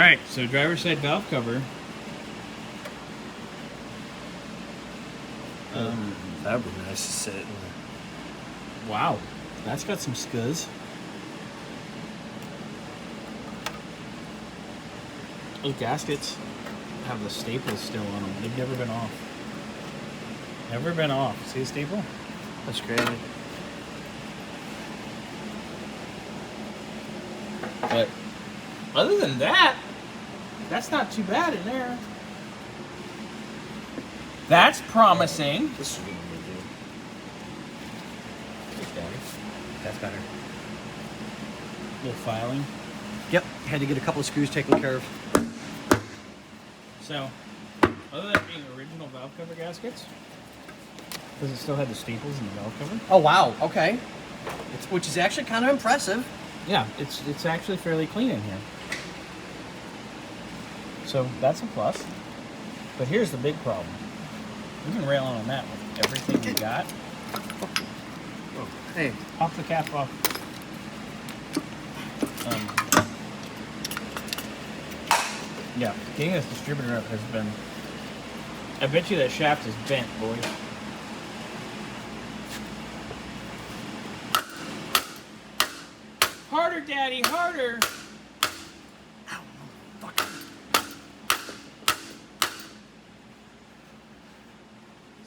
right, so driver's side valve cover. That would be nice to sit in. Wow, that's got some scuzz. Those gaskets have the staples still on them. They've never been off. Never been off. See the staple? That's great. But other than that, that's not too bad in there. That's promising. This is good. That's better. Little filing. Yep, had to get a couple of screws taken care of. So, other than being original valve cover gaskets, does it still have the staples in the valve cover? Oh wow, okay. Which is actually kind of impressive. Yeah, it's actually fairly clean in here. So that's a plus. But here's the big problem. We can rail on that with everything we got. Oh, hey. Pop the cap off. Yeah, getting this distributor up has been... I bet you that shaft is bent, boys. Harder, Daddy, harder! Ow, motherfucker.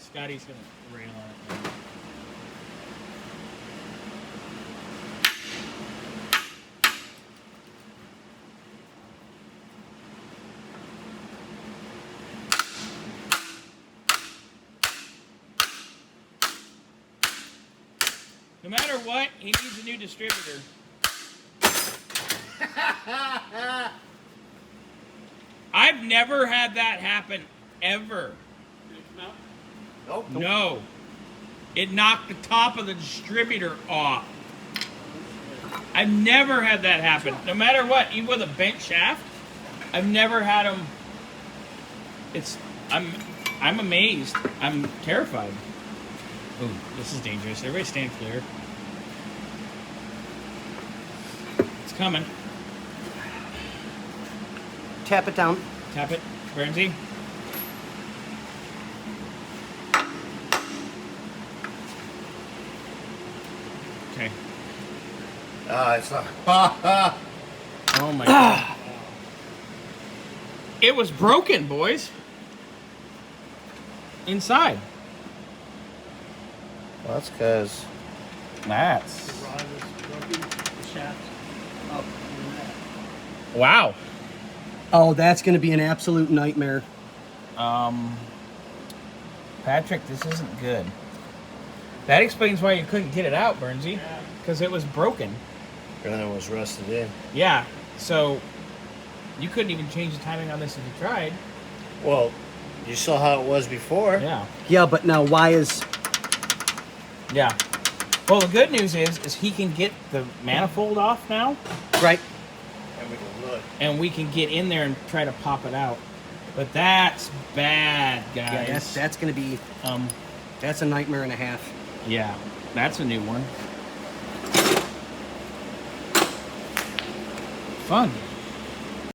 Scotty's gonna rail on it now. No matter what, he needs a new distributor. I've never had that happen, ever. Did it come out? Nope. No. It knocked the top of the distributor off. I've never had that happen. No matter what, even with a bent shaft, I've never had them. I'm amazed. I'm terrified. Ooh, this is dangerous. Everybody stand clear. It's coming. Tap it down. Tap it, Bernsey. Okay. It's not. Oh my god. It was broken, boys. Inside. Well, that's because. That's. The rod was broken, the shaft up and that. Wow. Oh, that's going to be an absolute nightmare. Patrick, this isn't good. That explains why you couldn't get it out, Bernsey. Because it was broken. And then it was rusted in. Yeah, so you couldn't even change the timing on this if you tried. Well, you saw how it was before. Yeah. Yeah, but now why is... Yeah. Well, the good news is he can get the manifold off now. Right. And we can look. And we can get in there and try to pop it out. But that's bad, guys. Yeah, that's going to be... that's a nightmare and a half. Yeah, that's a new one. Fun.